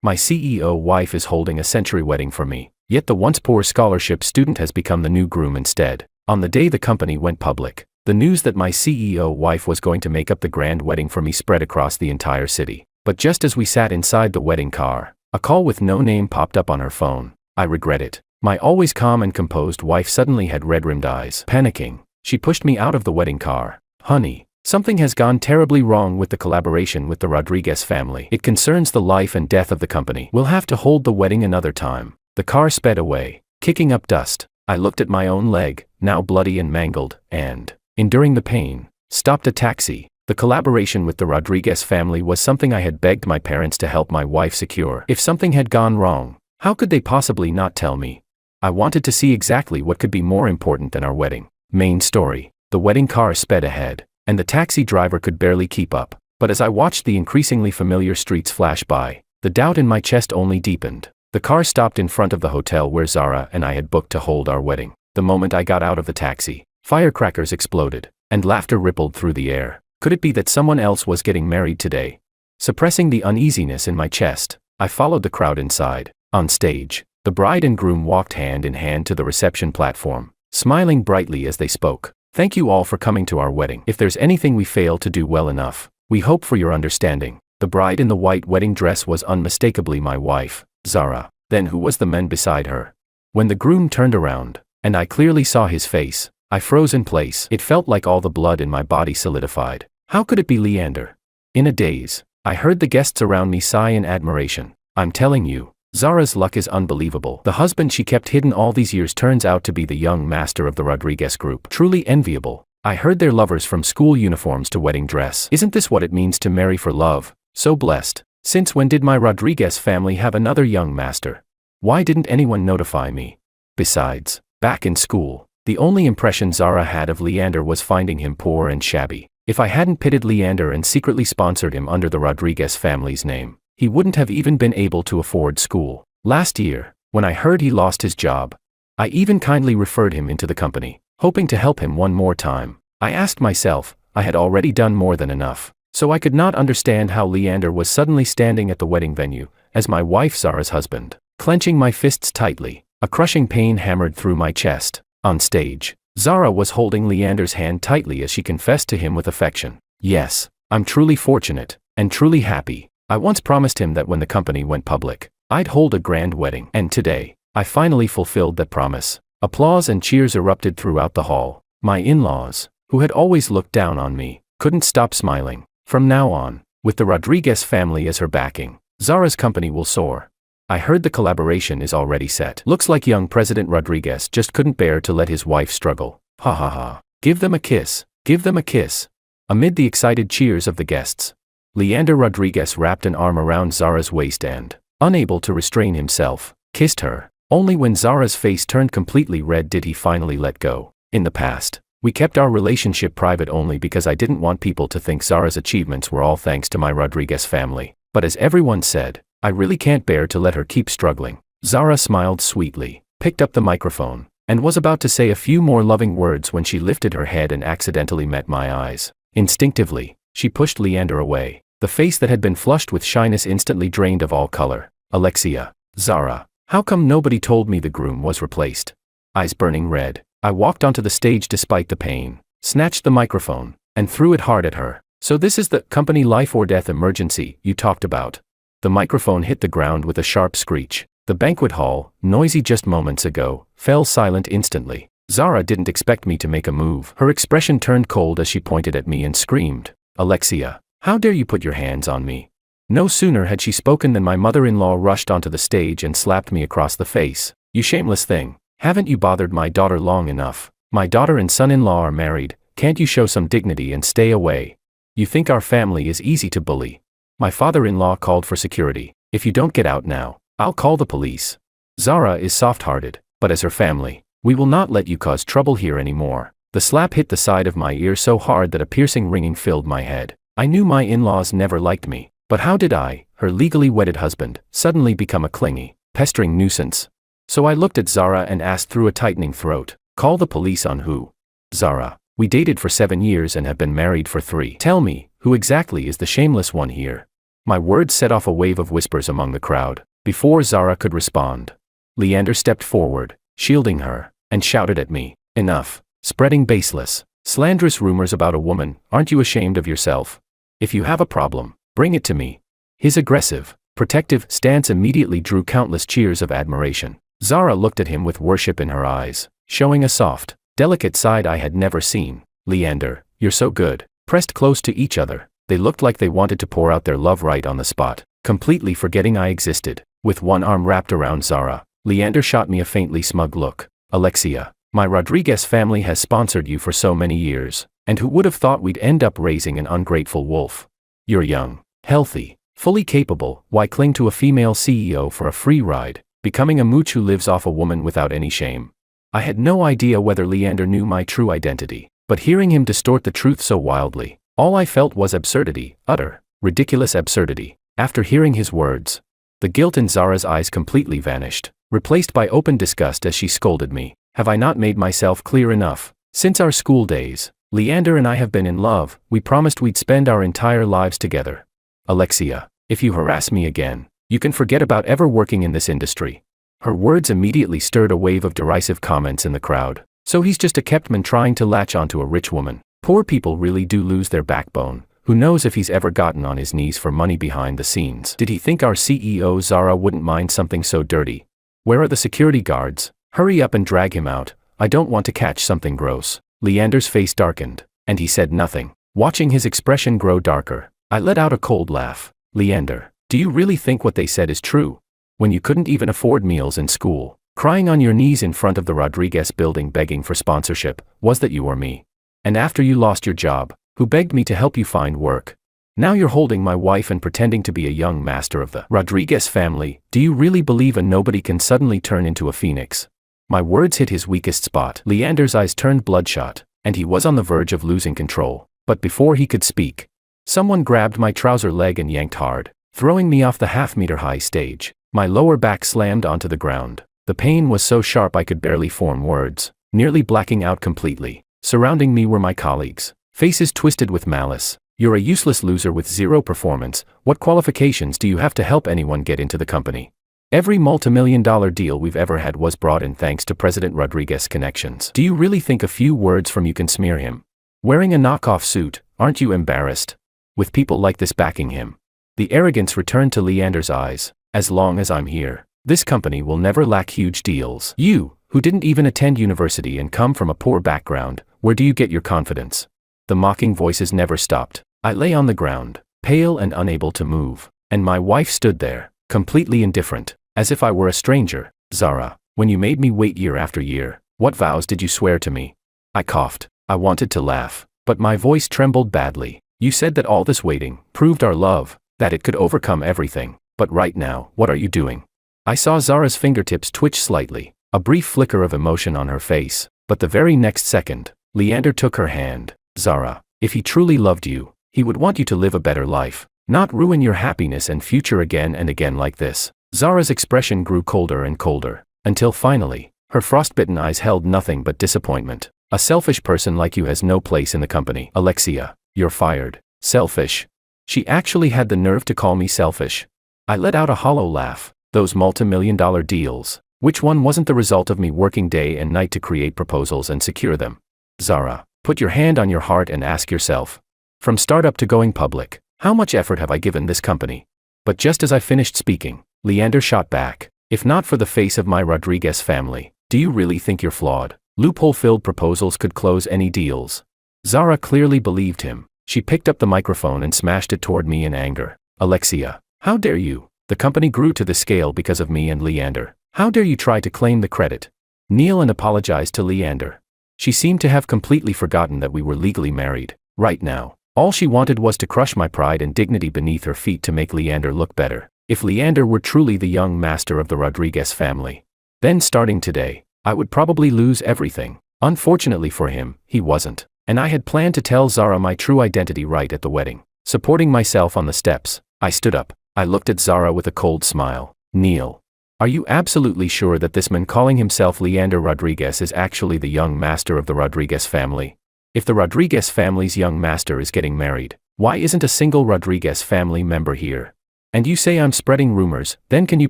My CEO wife is holding a century wedding for me, yet the once poor scholarship student has become the new groom instead. On the day the company went public, the news that my CEO wife was going to make up the grand wedding for me spread across the entire city. But just as we sat inside the wedding car, a call with no name popped up on her phone. I regret it. My always calm and composed wife suddenly had red-rimmed eyes. Panicking, she pushed me out of the wedding car. Honey, something has gone terribly wrong with the collaboration with the Rodríguez family. It concerns the life and death of the company. We'll have to hold the wedding another time. The car sped away, kicking up dust. I looked at my own leg, now bloody and mangled, and, enduring the pain, stopped a taxi. The collaboration with the Rodríguez family was something I had begged my parents to help my wife secure. If something had gone wrong, how could they possibly not tell me? I wanted to see exactly what could be more important than our wedding. Main story. The wedding car sped ahead, and the taxi driver could barely keep up. But as I watched the increasingly familiar streets flash by, the doubt in my chest only deepened. The car stopped in front of the hotel where Zara and I had booked to hold our wedding. The moment I got out of the taxi, firecrackers exploded, and laughter rippled through the air. Could it be that someone else was getting married today? Suppressing the uneasiness in my chest, I followed the crowd inside. On stage, the bride and groom walked hand in hand to the reception platform, smiling brightly as they spoke. Thank you all for coming to our wedding. If there's anything we failed to do well enough, we hope for your understanding. The bride in the white wedding dress was unmistakably my wife, Zara. Then who was the man beside her? When the groom turned around, and I clearly saw his face, I froze in place. It felt like all the blood in my body solidified. How could it be Leander? In a daze, I heard the guests around me sigh in admiration. I'm telling you, Zara's luck is unbelievable. The husband she kept hidden all these years turns out to be the young master of the Rodríguez group. Truly enviable. I heard they're lovers from school uniforms to wedding dress. Isn't this what it means to marry for love? So blessed. Since when did my Rodríguez family have another young master? Why didn't anyone notify me? Besides, back in school, the only impression Zara had of Leander was finding him poor and shabby. If I hadn't pitted Leander and secretly sponsored him under the Rodríguez family's name, he wouldn't have even been able to afford school. Last year, when I heard he lost his job, I even kindly referred him into the company, hoping to help him one more time. I asked myself, I had already done more than enough, so I could not understand how Leander was suddenly standing at the wedding venue, as my wife Zara's husband. Clenching my fists tightly, a crushing pain hammered through my chest. On stage, Zara was holding Leander's hand tightly as she confessed to him with affection. Yes, I'm truly fortunate, and truly happy. I once promised him that when the company went public, I'd hold a grand wedding. And today, I finally fulfilled that promise. Applause and cheers erupted throughout the hall. My in-laws, who had always looked down on me, couldn't stop smiling. From now on, with the Rodríguez family as her backing, Zara's company will soar. I heard the collaboration is already set. Looks like young President Rodríguez just couldn't bear to let his wife struggle. Ha ha ha. Give them a kiss. Give them a kiss. Amid the excited cheers of the guests, Leander Rodríguez wrapped an arm around Zara's waist and, unable to restrain himself, kissed her. Only when Zara's face turned completely red did he finally let go. In the past, we kept our relationship private only because I didn't want people to think Zara's achievements were all thanks to my Rodríguez family. But as everyone said, I really can't bear to let her keep struggling. Zara smiled sweetly, picked up the microphone, and was about to say a few more loving words when she lifted her head and accidentally met my eyes. Instinctively, she pushed Leander away. The face that had been flushed with shyness instantly drained of all color. Alexia. Zara. How come nobody told me the groom was replaced? Eyes burning red, I walked onto the stage despite the pain, snatched the microphone, and threw it hard at her. So this is the company life or death emergency you talked about. The microphone hit the ground with a sharp screech. The banquet hall, noisy just moments ago, fell silent instantly. Zara didn't expect me to make a move. Her expression turned cold as she pointed at me and screamed, Alexia, how dare you put your hands on me? No sooner had she spoken than my mother-in-law rushed onto the stage and slapped me across the face. You shameless thing, haven't you bothered my daughter long enough? My daughter and son-in-law are married, can't you show some dignity and stay away? You think our family is easy to bully? My father-in-law called for security. If you don't get out now, I'll call the police. Zara is soft-hearted, but as her family, we will not let you cause trouble here anymore. The slap hit the side of my ear so hard that a piercing ringing filled my head. I knew my in-laws never liked me, but how did I, her legally wedded husband, suddenly become a clingy, pestering nuisance? So I looked at Zara and asked through a tightening throat, call the police on who? Zara, we dated for 7 years and have been married for 3. Tell me, who exactly is the shameless one here? My words set off a wave of whispers among the crowd. Before Zara could respond, Leander stepped forward, shielding her, and shouted at me, "Enough, spreading baseless, slanderous rumors about a woman. Aren't you ashamed of yourself? If you have a problem, bring it to me." His aggressive, protective stance immediately drew countless cheers of admiration. Zara looked at him with worship in her eyes, showing a soft, delicate side I had never seen. "Leander, you're so good." Pressed close to each other, they looked like they wanted to pour out their love right on the spot, completely forgetting I existed. With one arm wrapped around Zara, Leander shot me a faintly smug look. "Alexia, my Rodríguez family has sponsored you for so many years, and who would have thought we'd end up raising an ungrateful wolf? You're young, healthy, fully capable. Why cling to a female CEO for a free ride, becoming a mooch who lives off a woman without any shame?" I had no idea whether Leander knew my true identity, but hearing him distort the truth so wildly, all I felt was absurdity, utter, ridiculous absurdity. After hearing his words, the guilt in Zara's eyes completely vanished, replaced by open disgust as she scolded me. "Have I not made myself clear enough? Since our school days, Leander and I have been in love. We promised we'd spend our entire lives together. Alexia, if you harass me again, you can forget about ever working in this industry." Her words immediately stirred a wave of derisive comments in the crowd. "So he's just a kept man trying to latch onto a rich woman. Poor people really do lose their backbone. Who knows if he's ever gotten on his knees for money behind the scenes? Did he think our CEO Zara wouldn't mind something so dirty? Where are the security guards? Hurry up and drag him out. I don't want to catch something gross." Leander's face darkened, and he said nothing. Watching his expression grow darker, I let out a cold laugh. "Leander, do you really think what they said is true? When you couldn't even afford meals in school, crying on your knees in front of the Rodríguez building begging for sponsorship, was that you or me? And after you lost your job, who begged me to help you find work? Now you're holding my wife and pretending to be a young master of the Rodríguez family. Do you really believe a nobody can suddenly turn into a phoenix?" My words hit his weakest spot. Leander's eyes turned bloodshot, and he was on the verge of losing control. But before he could speak, someone grabbed my trouser leg and yanked hard, throwing me off the half-meter-high stage. My lower back slammed onto the ground. The pain was so sharp I could barely form words, nearly blacking out completely. Surrounding me were my colleagues, faces twisted with malice. "You're a useless loser with zero performance. What qualifications do you have to help anyone get into the company? Every multimillion-dollar deal we've ever had was brought in thanks to President Rodríguez's connections. Do you really think a few words from you can smear him? Wearing a knockoff suit, aren't you embarrassed? With people like this backing him." The arrogance returned to Leander's eyes. "As long as I'm here, this company will never lack huge deals. You, who didn't even attend university and come from a poor background, where do you get your confidence?" The mocking voices never stopped. I lay on the ground, pale and unable to move, and my wife stood there, completely indifferent, as if I were a stranger. "Zara, when you made me wait year after year, what vows did you swear to me?" I coughed. I wanted to laugh, but my voice trembled badly. "You said that all this waiting proved our love, that it could overcome everything. But right now, what are you doing?" I saw Zara's fingertips twitch slightly, a brief flicker of emotion on her face, but the very next second, Leander took her hand. "Zara, if he truly loved you, he would want you to live a better life, not ruin your happiness and future again and again like this." Zara's expression grew colder and colder, until finally, her frostbitten eyes held nothing but disappointment. "A selfish person like you has no place in the company. Alexia, you're fired." "Selfish?" She actually had the nerve to call me selfish. I let out a hollow laugh. "Those multi-million-dollar deals, which one wasn't the result of me working day and night to create proposals and secure them?" "Zara, put your hand on your heart and ask yourself. From startup to going public, how much effort have I given this company?" But just as I finished speaking, Leander shot back. "If not for the face of my Rodríguez family, do you really think you're flawed? Loophole-filled proposals could close any deals." Zara clearly believed him. She picked up the microphone and smashed it toward me in anger. "Alexia, how dare you? The company grew to the scale because of me and Leander. How dare you try to claim the credit? Kneel and apologize to Leander." She seemed to have completely forgotten that we were legally married. Right now, all she wanted was to crush my pride and dignity beneath her feet to make Leander look better. If Leander were truly the young master of the Rodríguez family, then starting today, I would probably lose everything. Unfortunately for him, he wasn't, and I had planned to tell Zara my true identity right at the wedding. Supporting myself on the steps, I stood up. I looked at Zara with a cold smile. "Neil, are you absolutely sure that this man calling himself Leander Rodríguez is actually the young master of the Rodríguez family? If the Rodríguez family's young master is getting married, why isn't a single Rodríguez family member here?" And you say I'm spreading rumors, then can you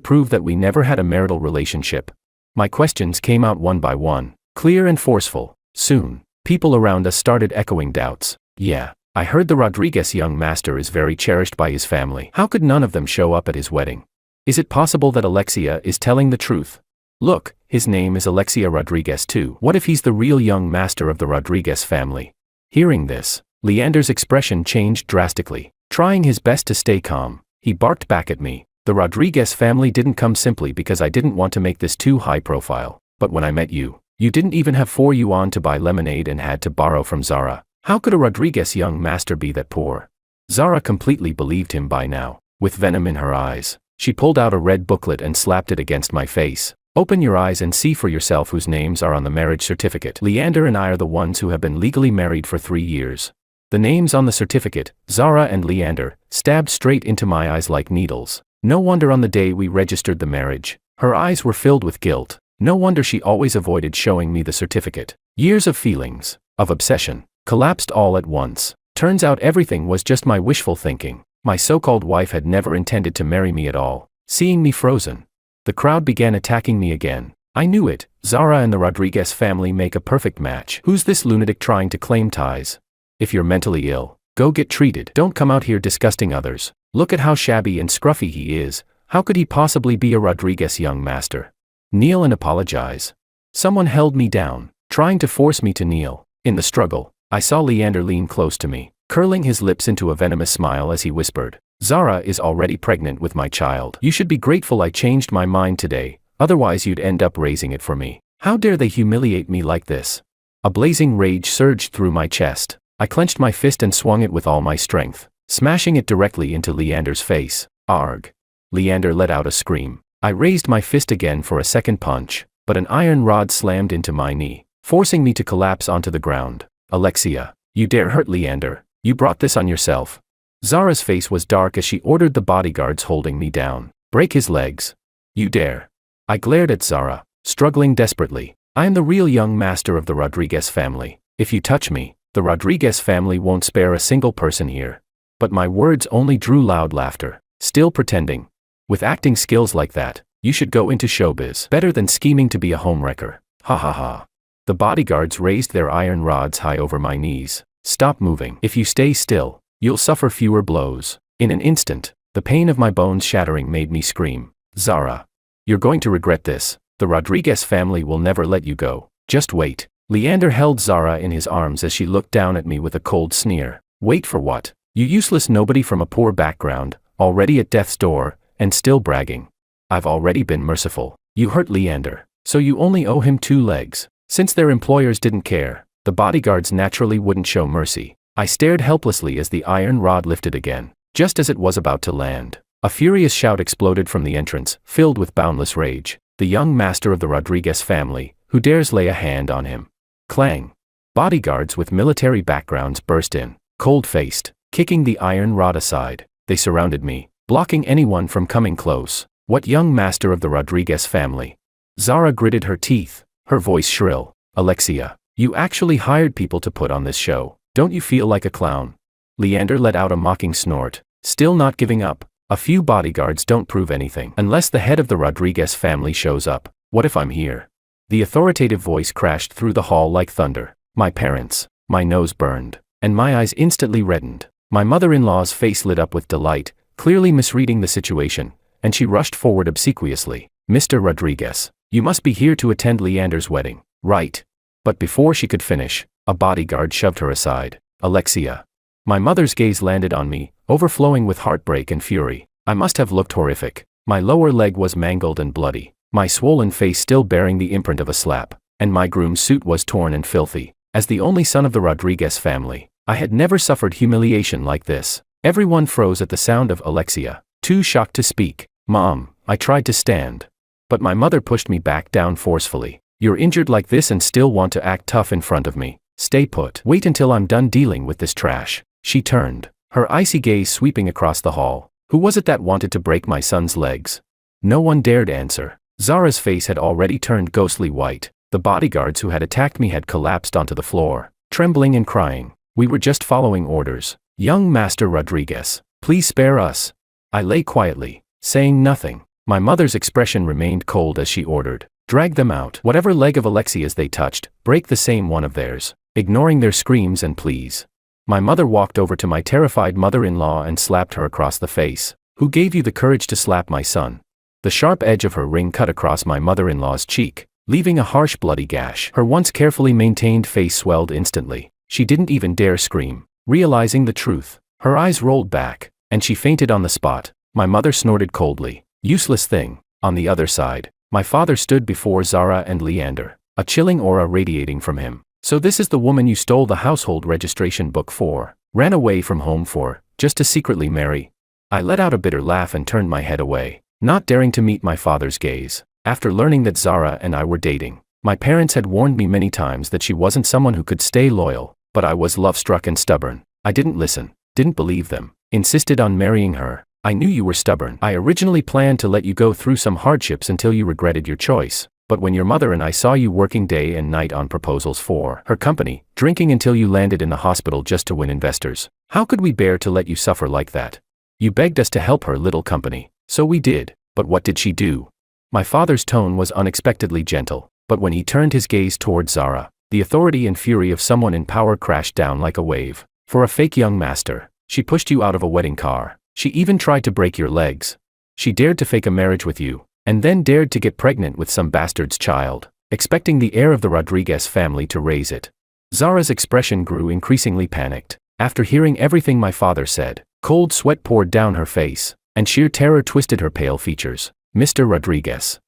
prove that we never had a marital relationship? My questions came out one by one, clear and forceful. Soon, people around us started echoing doubts. Yeah, I heard the Rodríguez young master is very cherished by his family. How could none of them show up at his wedding? Is it possible that Alexia is telling the truth? Look, his name is Alexia Rodríguez too. What if he's the real young master of the Rodríguez family? Hearing this, Leander's expression changed drastically. Trying his best to stay calm, he barked back at me. The Rodríguez family didn't come simply because I didn't want to make this too high profile. But when I met you, you didn't even have 4 yuan to buy lemonade and had to borrow from Zara. How could a Rodríguez young master be that poor? Zara completely believed him by now. With venom in her eyes, she pulled out a red booklet and slapped it against my face. Open your eyes and see for yourself whose names are on the marriage certificate. Leander and I are the ones who have been legally married for 3 years. The names on the certificate, Zara and Leander, stabbed straight into my eyes like needles. No wonder on the day we registered the marriage, her eyes were filled with guilt. No wonder she always avoided showing me the certificate. Years of feelings, of obsession, collapsed all at once. Turns out everything was just my wishful thinking. My so-called wife had never intended to marry me at all. Seeing me frozen, the crowd began attacking me again. I knew it. Zara and the Rodríguez family make a perfect match. Who's this lunatic trying to claim ties? If you're mentally ill, go get treated. Don't come out here disgusting others. Look at how shabby and scruffy he is. How could he possibly be a Rodríguez young master? Kneel and apologize. Someone held me down, trying to force me to kneel. In the struggle, I saw Leander lean close to me, curling his lips into a venomous smile as he whispered, Zara is already pregnant with my child. You should be grateful I changed my mind today, otherwise you'd end up raising it for me. How dare they humiliate me like this? A blazing rage surged through my chest. I clenched my fist and swung it with all my strength, smashing it directly into Leander's face. Arg! Leander let out a scream. I raised my fist again for a second punch, but an iron rod slammed into my knee, forcing me to collapse onto the ground. Alexia, you dare hurt Leander? You brought this on yourself. Zara's face was dark as she ordered the bodyguards holding me down. Break his legs. You dare. I glared at Zara, struggling desperately. I am the real young master of the Rodríguez family. If you touch me, the Rodríguez family won't spare a single person here. But my words only drew loud laughter. Still pretending. With acting skills like that, you should go into showbiz. Better than scheming to be a homewrecker. Ha ha ha. The bodyguards raised their iron rods high over my knees. Stop moving. If you stay still, you'll suffer fewer blows. In an instant, the pain of my bones shattering made me scream. Zara, you're going to regret this. The Rodríguez family will never let you go. Just wait. Leander held Zara in his arms as she looked down at me with a cold sneer. Wait for what? You useless nobody from a poor background, already at death's door, and still bragging. I've already been merciful. You hurt Leander, so you only owe him 2 legs. Since their employers didn't care, the bodyguards naturally wouldn't show mercy. I stared helplessly as the iron rod lifted again. Just as it was about to land, a furious shout exploded from the entrance, filled with boundless rage. The young master of the Rodríguez family, who dares lay a hand on him? Clang! Bodyguards with military backgrounds burst in, cold-faced, kicking the iron rod aside. They surrounded me, blocking anyone from coming close. What young master of the Rodríguez family? Zara gritted her teeth, her voice shrill. Alexia, you actually hired people to put on this show. Don't you feel like a clown? Leander let out a mocking snort, still not giving up. A few bodyguards don't prove anything unless the head of the Rodríguez family shows up. What if I'm here? The authoritative voice crashed through the hall like thunder. My parents. My nose burned, and my eyes instantly reddened. My mother-in-law's face lit up with delight, clearly misreading the situation, and she rushed forward obsequiously. Mr. Rodríguez, you must be here to attend Leander's wedding, right? But before she could finish, a bodyguard shoved her aside. Alexia. My mother's gaze landed on me, overflowing with heartbreak and fury. I must have looked horrific. My lower leg was mangled and bloody, my swollen face still bearing the imprint of a slap, and my groom's suit was torn and filthy. As the only son of the Rodríguez family, I had never suffered humiliation like this. Everyone froze at the sound of Alexia, too shocked to speak. Mom, I tried to stand, but my mother pushed me back down forcefully. You're injured like this and still want to act tough in front of me. Stay put. Wait until I'm done dealing with this trash. She turned, her icy gaze sweeping across the hall. Who was it that wanted to break my son's legs? No one dared answer. Zara's face had already turned ghostly white. The bodyguards who had attacked me had collapsed onto the floor, trembling and crying. We were just following orders. Young Master Rodríguez, please spare us. I lay quietly, saying nothing. My mother's expression remained cold as she ordered, "Drag them out. Whatever leg of Alexia's they touched, break the same one of theirs," ignoring their screams and pleas. My mother walked over to my terrified mother-in-law and slapped her across the face. "Who gave you the courage to slap my son?" The sharp edge of her ring cut across my mother-in-law's cheek, leaving a harsh bloody gash. Her once carefully maintained face swelled instantly. She didn't even dare scream. Realizing the truth, her eyes rolled back, and she fainted on the spot. My mother snorted coldly. Useless thing. On the other side, my father stood before Zara and Leander, a chilling aura radiating from him. "So this is the woman you stole the household registration book for, ran away from home for, just to secretly marry?" I let out a bitter laugh and turned my head away, not daring to meet my father's gaze. After learning that Zara and I were dating, my parents had warned me many times that she wasn't someone who could stay loyal, but I was love-struck and stubborn. I didn't listen, didn't believe them, insisted on marrying her. "I knew you were stubborn. I originally planned to let you go through some hardships until you regretted your choice. But when your mother and I saw you working day and night on proposals for her company, drinking until you landed in the hospital just to win investors, how could we bear to let you suffer like that? You begged us to help her little company, so we did. But what did she do?" My father's tone was unexpectedly gentle, but when he turned his gaze toward Zara, the authority and fury of someone in power crashed down like a wave. "For a fake young master, she pushed you out of a wedding car. She even tried to break your legs. She dared to fake a marriage with you, and then dared to get pregnant with some bastard's child, expecting the heir of the Rodríguez family to raise it." Zara's expression grew increasingly panicked. After hearing everything my father said, cold sweat poured down her face, and sheer terror twisted her pale features. "Mr. Rodríguez.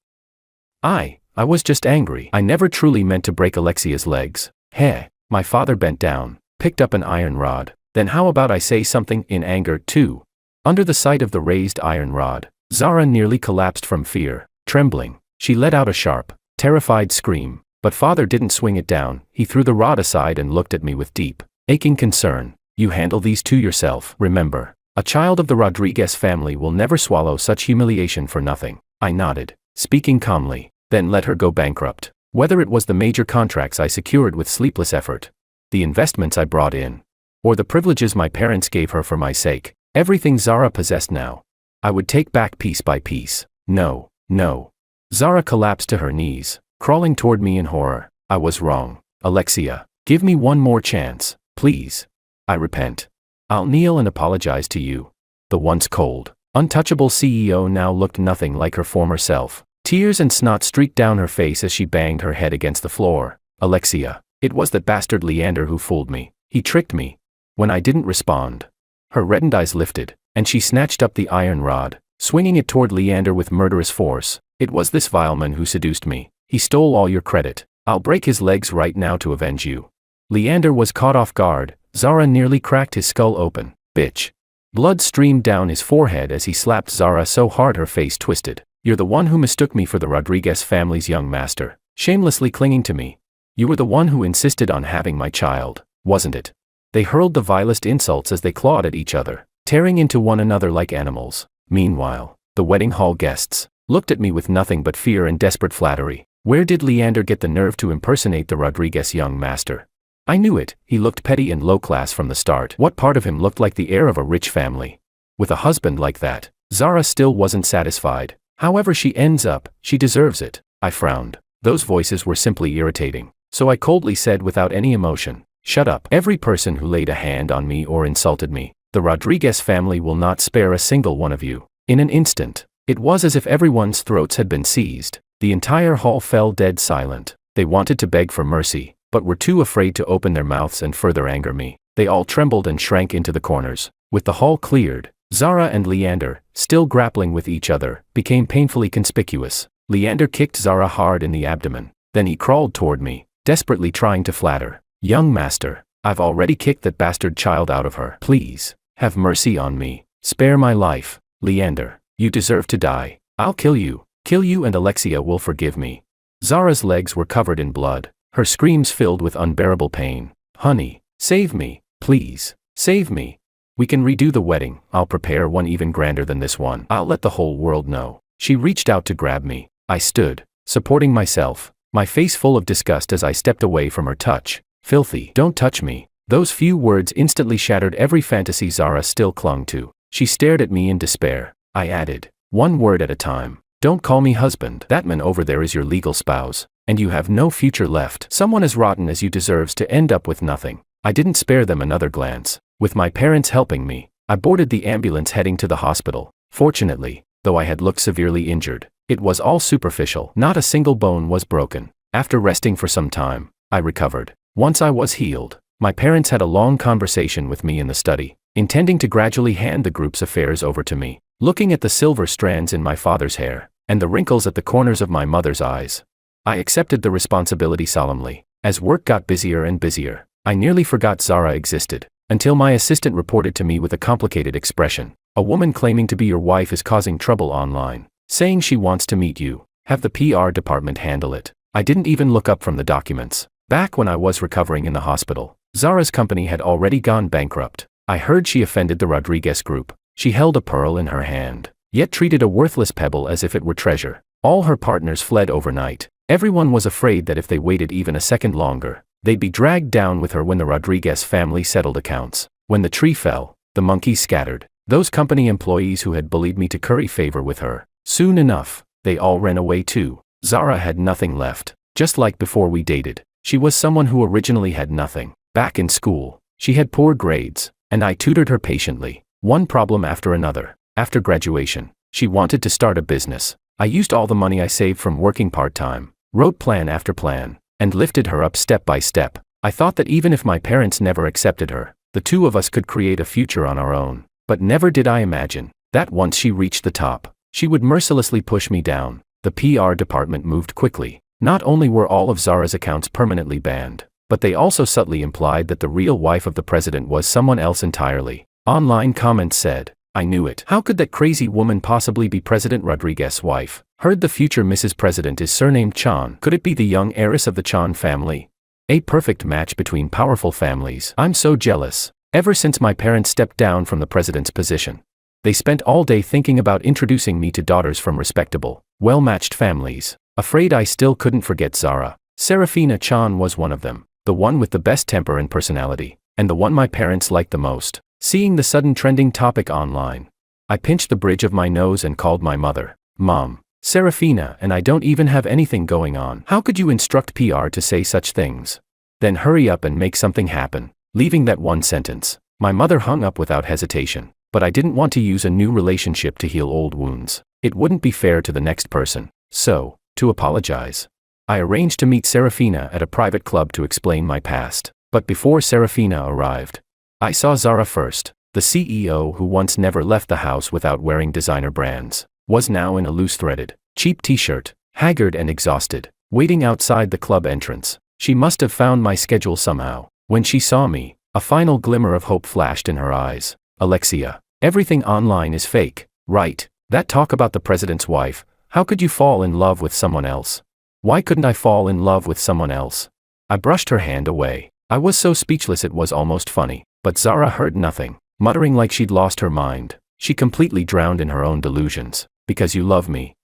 I was just angry. I never truly meant to break Alexia's legs." "Heh." My father bent down, picked up an iron rod. "Then how about I say something in anger too?" Under the sight of the raised iron rod, Zara nearly collapsed from fear. Trembling, she let out a sharp, terrified scream, but father didn't swing it down. He threw the rod aside and looked at me with deep, aching concern. "You handle these two yourself, remember. A child of the Rodríguez family will never swallow such humiliation for nothing." I nodded, speaking calmly. "Then let her go bankrupt. Whether it was the major contracts I secured with sleepless effort, the investments I brought in, or the privileges my parents gave her for my sake, everything Zara possessed now, I would take back piece by piece. No, no." Zara collapsed to her knees, crawling toward me in horror. "I was wrong. Alexia, give me one more chance, please. I repent. I'll kneel and apologize to you." The once cold, untouchable CEO now looked nothing like her former self. Tears and snot streaked down her face as she banged her head against the floor. "Alexia, it was that bastard Leander who fooled me. He tricked me." When I didn't respond, her reddened eyes lifted, and she snatched up the iron rod, swinging it toward Leander with murderous force. "It was this vile man who seduced me. He stole all your credit. I'll break his legs right now to avenge you." Leander was caught off guard. Zara nearly cracked his skull open. "Bitch." Blood streamed down his forehead as he slapped Zara so hard her face twisted. "You're the one who mistook me for the Rodríguez family's young master, shamelessly clinging to me. You were the one who insisted on having my child, wasn't it?" They hurled the vilest insults as they clawed at each other, tearing into one another like animals. Meanwhile, the wedding hall guests looked at me with nothing but fear and desperate flattery. Where did Leander get the nerve to impersonate the Rodríguez young master? I knew it. He looked petty and low-class from the start. What part of him looked like the heir of a rich family? With a husband like that, Zara still wasn't satisfied. However she ends up, she deserves it. I frowned. Those voices were simply irritating. So I coldly said without any emotion, "Shut up. Every person who laid a hand on me or insulted me, the Rodríguez family will not spare a single one of you." In an instant, it was as if everyone's throats had been seized. The entire hall fell dead silent. They wanted to beg for mercy, but were too afraid to open their mouths and further anger me. They all trembled and shrank into the corners. With the hall cleared, Zara and Leander, still grappling with each other, became painfully conspicuous. Leander kicked Zara hard in the abdomen. Then he crawled toward me, desperately trying to flatter. "Young master, I've already kicked that bastard child out of her. Please, have mercy on me. Spare my life. Leander, you deserve to die. I'll kill you. Kill you and Alexia will forgive me." Zara's legs were covered in blood, her screams filled with unbearable pain. "Honey, save me, please, save me. We can redo the wedding. I'll prepare one even grander than this one. I'll let the whole world know." She reached out to grab me. I stood, supporting myself, my face full of disgust as I stepped away from her touch. "Filthy, don't touch me." Those few words instantly shattered every fantasy Zara still clung to. She stared at me in despair. I added, "One word at a time. Don't call me husband. That man over there is your legal spouse, and you have no future left. Someone as rotten as you deserves to end up with nothing." I didn't spare them another glance. With my parents helping me, I boarded the ambulance heading to the hospital. Fortunately, though I had looked severely injured, it was all superficial. Not a single bone was broken. After resting for some time, I recovered. Once I was healed, my parents had a long conversation with me in the study, intending to gradually hand the group's affairs over to me. Looking at the silver strands in my father's hair, and the wrinkles at the corners of my mother's eyes, I accepted the responsibility solemnly. As work got busier and busier, I nearly forgot Zara existed, until my assistant reported to me with a complicated expression, "A woman claiming to be your wife is causing trouble online, saying she wants to meet you. Have the PR department handle it." I didn't even look up from the documents. Back when I was recovering in the hospital, Zara's company had already gone bankrupt. I heard she offended the Rodríguez group. She held a pearl in her hand, yet treated a worthless pebble as if it were treasure. All her partners fled overnight. Everyone was afraid that if they waited even a second longer, they'd be dragged down with her when the Rodríguez family settled accounts. When the tree fell, the monkeys scattered. Those company employees who had bullied me to curry favor with her, soon enough, they all ran away too. Zara had nothing left. Just like before we dated, she was someone who originally had nothing. Back in school, she had poor grades, and I tutored her patiently. One problem after another. After graduation, she wanted to start a business. I used all the money I saved from working part-time, wrote plan after plan, and lifted her up step by step. I thought that even if my parents never accepted her, the two of us could create a future on our own. But never did I imagine that once she reached the top, she would mercilessly push me down. The PR department moved quickly. Not only were all of Zara's accounts permanently banned, but they also subtly implied that the real wife of the president was someone else entirely. Online comments said, "I knew it. How could that crazy woman possibly be President Rodríguez's wife? Heard the future Mrs. President is surnamed Chan. Could it be the young heiress of the Chan family? A perfect match between powerful families. I'm so jealous." Ever since my parents stepped down from the president's position, they spent all day thinking about introducing me to daughters from respectable, well-matched families. Afraid I still couldn't forget Zara. Serafina Chan was one of them, the one with the best temper and personality, and the one my parents liked the most. Seeing the sudden trending topic online, I pinched the bridge of my nose and called my mother. "Mom, Serafina and I don't even have anything going on. How could you instruct PR to say such things? Then hurry up and make something happen." Leaving that one sentence, my mother hung up without hesitation. But I didn't want to use a new relationship to heal old wounds. It wouldn't be fair to the next person. So, to apologize, I arranged to meet Serafina at a private club to explain my past. But before Serafina arrived, I saw Zara first. The CEO, who once never left the house without wearing designer brands, was now in a loose-threaded, cheap t-shirt, haggard and exhausted, waiting outside the club entrance. She must have found my schedule somehow. When she saw me, a final glimmer of hope flashed in her eyes. "Alexia, everything online is fake, right? That talk about the president's wife, how could you fall in love with someone else? Why couldn't I fall in love with someone else?" I brushed her hand away. I was so speechless it was almost funny. But Zara heard nothing, muttering like she'd lost her mind. She completely drowned in her own delusions. "Because you love me.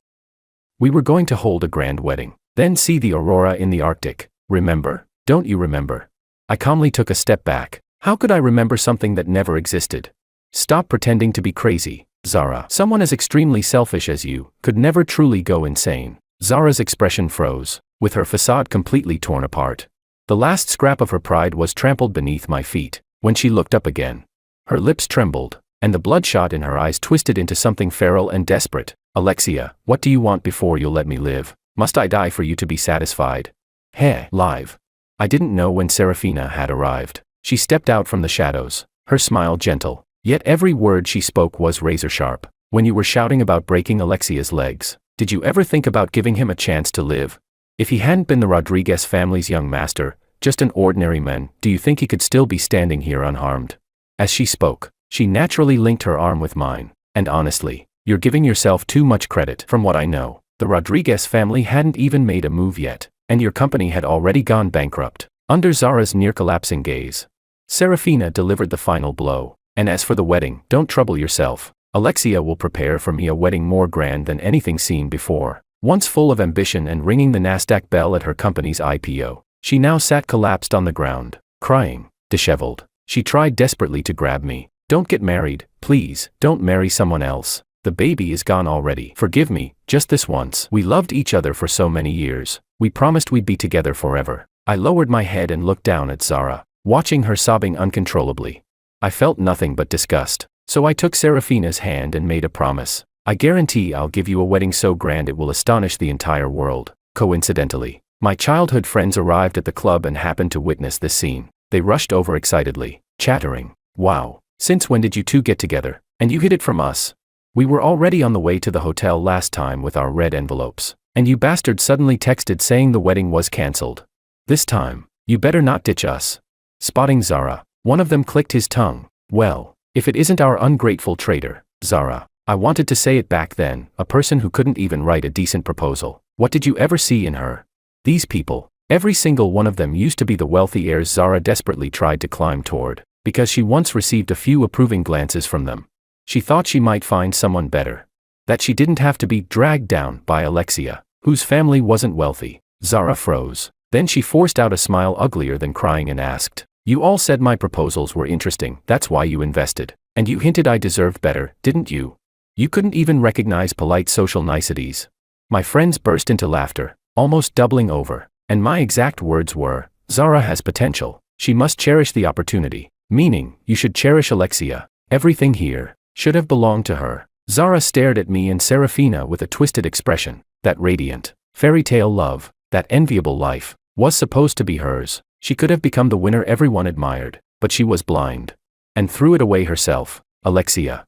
We were going to hold a grand wedding, then see the aurora in the Arctic. Remember? Don't you remember?" I calmly took a step back. How could I remember something that never existed? "Stop pretending to be crazy, Zara. Someone as extremely selfish as you could never truly go insane." Zara's expression froze, with her facade completely torn apart. The last scrap of her pride was trampled beneath my feet. When she looked up again, her lips trembled, and the bloodshot in her eyes twisted into something feral and desperate. "Alexia, what do you want before you'll let me live? Must I die for you to be satisfied?" "Heh, live." I didn't know when Serafina had arrived. She stepped out from the shadows, her smile gentle, yet every word she spoke was razor-sharp. "When you were shouting about breaking Alexia's legs, did you ever think about giving him a chance to live? If he hadn't been the Rodríguez family's young master, just an ordinary man, do you think he could still be standing here unharmed?" As she spoke, she naturally linked her arm with mine. "And honestly, you're giving yourself too much credit. From what I know, the Rodríguez family hadn't even made a move yet, and your company had already gone bankrupt." Under Zara's near-collapsing gaze, Serafina delivered the final blow. "And as for the wedding, don't trouble yourself. Alexia will prepare for me a wedding more grand than anything seen before." Once full of ambition and ringing the Nasdaq bell at her company's IPO, she now sat collapsed on the ground, crying, disheveled. She tried desperately to grab me, Don't get married, please, don't marry someone else. The baby is gone already. Forgive me, just this once. We loved each other for so many years. We promised we'd be together forever. I lowered my head and looked down at Zara, watching her sobbing uncontrollably. I felt nothing but disgust, so I took Serafina's hand and made a promise. I guarantee I'll give you a wedding so grand it will astonish the entire world. Coincidentally, my childhood friends arrived at the club and happened to witness this scene. They rushed over excitedly, chattering, "Wow, since when did you two get together? And you hid it from us? We were already on the way to the hotel last time with our red envelopes, and you bastards suddenly texted saying the wedding was cancelled. This time, you better not ditch us." Spotting Zara, one of them clicked his tongue. "Well, if it isn't our ungrateful traitor, Zara." I wanted to say it back then, a person who couldn't even write a decent proposal. What did you ever see in her? These people, every single one of them used to be the wealthy heirs Zara desperately tried to climb toward, because she once received a few approving glances from them. She thought she might find someone better. That she didn't have to be dragged down by Alexia, whose family wasn't wealthy. Zara froze. Then she forced out a smile uglier than crying and asked, "You all said my proposals were interesting, that's why you invested. And you hinted I deserved better, didn't you? You couldn't even recognize polite social niceties." My friends burst into laughter, almost doubling over, and my exact words were, "Zara has potential, she must cherish the opportunity," meaning, you should cherish Alexia. Everything here should have belonged to her. Zara stared at me and Serafina with a twisted expression. That radiant, fairy tale love, that enviable life, was supposed to be hers. She could have become the winner everyone admired, but she was blind. And threw it away herself. Alexia.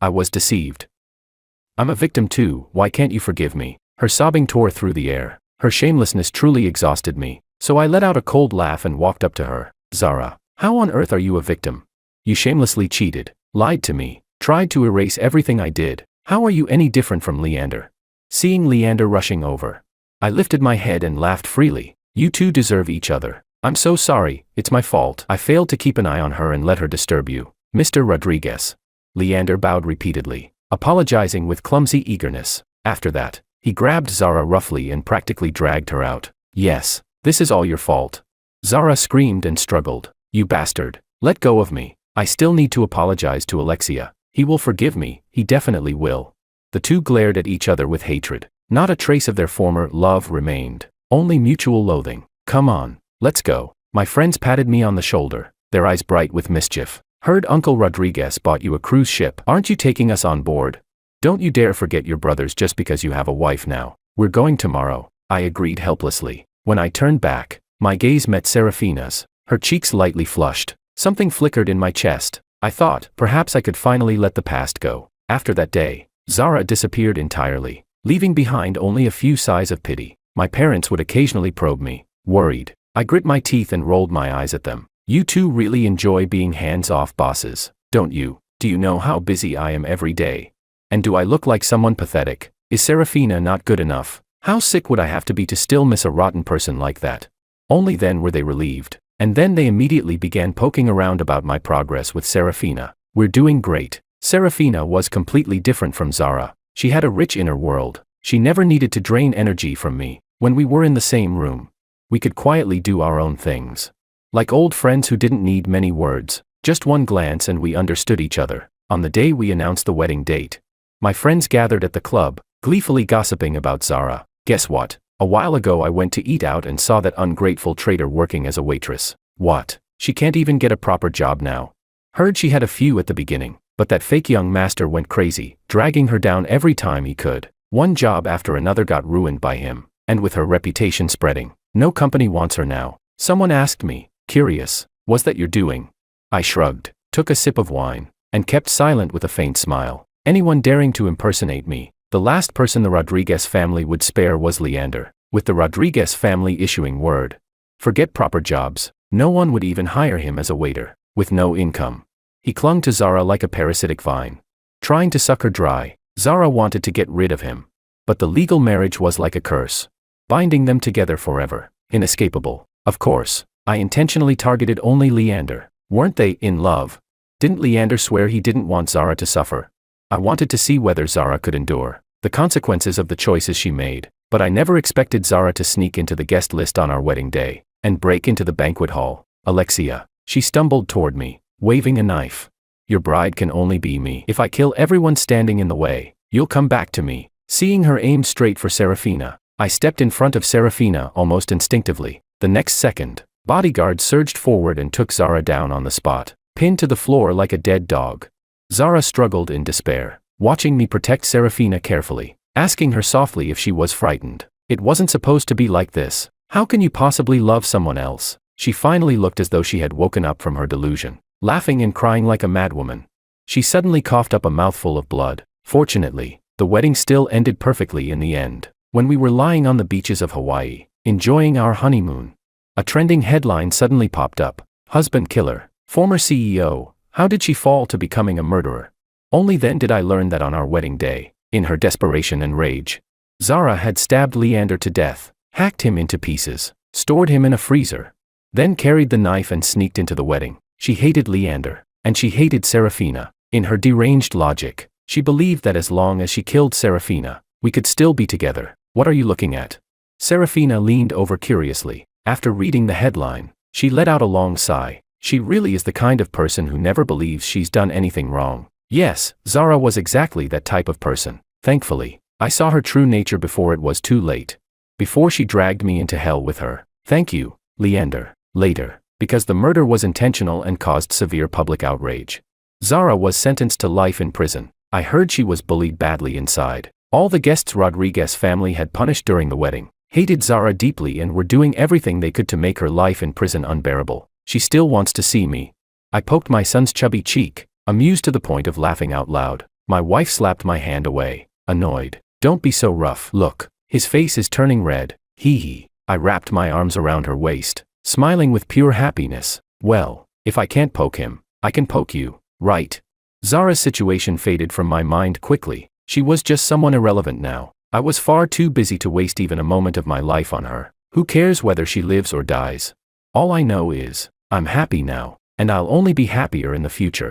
I was deceived. "I'm a victim too, why can't you forgive me?" Her sobbing tore through the air. Her shamelessness truly exhausted me, so I let out a cold laugh and walked up to her. "Zara, how on earth are you a victim? You shamelessly cheated, lied to me, tried to erase everything I did. How are you any different from Leander?" Seeing Leander rushing over, I lifted my head and laughed freely. "You two deserve each other. I'm so sorry, it's my fault. I failed to keep an eye on her and let her disturb you, Mr. Rodríguez." Leander bowed repeatedly, apologizing with clumsy eagerness. After that, he grabbed Zara roughly and practically dragged her out. "Yes, this is all your fault." Zara screamed and struggled. "You bastard, let go of me. I still need to apologize to Alexia. He will forgive me, he definitely will." The two glared at each other with hatred. Not a trace of their former love remained, only mutual loathing. "Come on, let's go." My friends patted me on the shoulder, their eyes bright with mischief. "Heard Uncle Rodríguez bought you a cruise ship. Aren't you taking us on board? Don't you dare forget your brothers just because you have a wife now." "We're going tomorrow," I agreed helplessly. When I turned back, my gaze met Serafina's, her cheeks lightly flushed. Something flickered in my chest. I thought, perhaps I could finally let the past go. After that day, Zara disappeared entirely, leaving behind only a few sighs of pity. My parents would occasionally probe me, worried. I grit my teeth and rolled my eyes at them. "You two really enjoy being hands-off bosses, don't you? Do you know how busy I am every day? And do I look like someone pathetic? Is Serafina not good enough? How sick would I have to be to still miss a rotten person like that?" Only then were they relieved. And then they immediately began poking around about my progress with Serafina. "We're doing great." Serafina was completely different from Zara. She had a rich inner world. She never needed to drain energy from me. When we were in the same room, we could quietly do our own things. Like old friends who didn't need many words, just one glance and we understood each other. On the day we announced the wedding date, my friends gathered at the club, gleefully gossiping about Zara. Guess what? A while ago I went to eat out and saw that ungrateful traitor working as a waitress. What? She can't even get a proper job now. Heard she had a few at the beginning, but that fake young master went crazy, dragging her down every time he could. One job after another got ruined by him, and with her reputation spreading, no company wants her now. Someone asked me, curious, "Was that your doing?" I shrugged, took a sip of wine, and kept silent with a faint smile. Anyone daring to impersonate me, the last person the Rodríguez family would spare was Leander, with the Rodríguez family issuing word. Forget proper jobs, no one would even hire him as a waiter, with no income. He clung to Zara like a parasitic vine, trying to suck her dry. Zara wanted to get rid of him. But the legal marriage was like a curse, binding them together forever, inescapable. Of course, I intentionally targeted only Leander. Weren't they in love? Didn't Leander swear he didn't want Zara to suffer? I wanted to see whether Zara could endure the consequences of the choices she made, but I never expected Zara to sneak into the guest list on our wedding day, and break into the banquet hall. "Alexia." She stumbled toward me, waving a knife. Your bride can only be me. If I kill everyone standing in the way, you'll come back to me. Seeing her aimed straight for Serafina, I stepped in front of Serafina almost instinctively. The next second, bodyguards surged forward and took Zara down on the spot, pinned to the floor like a dead dog. Zara struggled in despair, watching me protect Serafina carefully, asking her softly if she was frightened. It wasn't supposed to be like this. How can you possibly love someone else? She finally looked as though she had woken up from her delusion, laughing and crying like a madwoman. She suddenly coughed up a mouthful of blood. Fortunately, the wedding still ended perfectly in the end. When we were lying on the beaches of Hawaii, enjoying our honeymoon, a trending headline suddenly popped up. Husband killer, former CEO, how did she fall to becoming a murderer? Only then did I learn that on our wedding day, in her desperation and rage, Zara had stabbed Leander to death, hacked him into pieces, stored him in a freezer, then carried the knife and sneaked into the wedding. She hated Leander, and she hated Serafina. In her deranged logic, she believed that as long as she killed Serafina, we could still be together. What are you looking at? Serafina leaned over curiously. After reading the headline, she let out a long sigh. She really is the kind of person who never believes she's done anything wrong. Yes, Zara was exactly that type of person. Thankfully, I saw her true nature before it was too late. Before she dragged me into hell with her. Thank you, Leander. Later, because the murder was intentional and caused severe public outrage, Zara was sentenced to life in prison. I heard she was bullied badly inside. All the guests Rodríguez family had punished during the wedding hated Zara deeply and were doing everything they could to make her life in prison unbearable. She still wants to see me. I poked my son's chubby cheek, amused to the point of laughing out loud. My wife slapped my hand away, annoyed. Don't be so rough. Look, his face is turning red. Hee hee. I wrapped my arms around her waist, smiling with pure happiness. Well, if I can't poke him, I can poke you, right? Zara's situation faded from my mind quickly. She was just someone irrelevant now. I was far too busy to waste even a moment of my life on her. Who cares whether she lives or dies? All I know is, I'm happy now, and I'll only be happier in the future.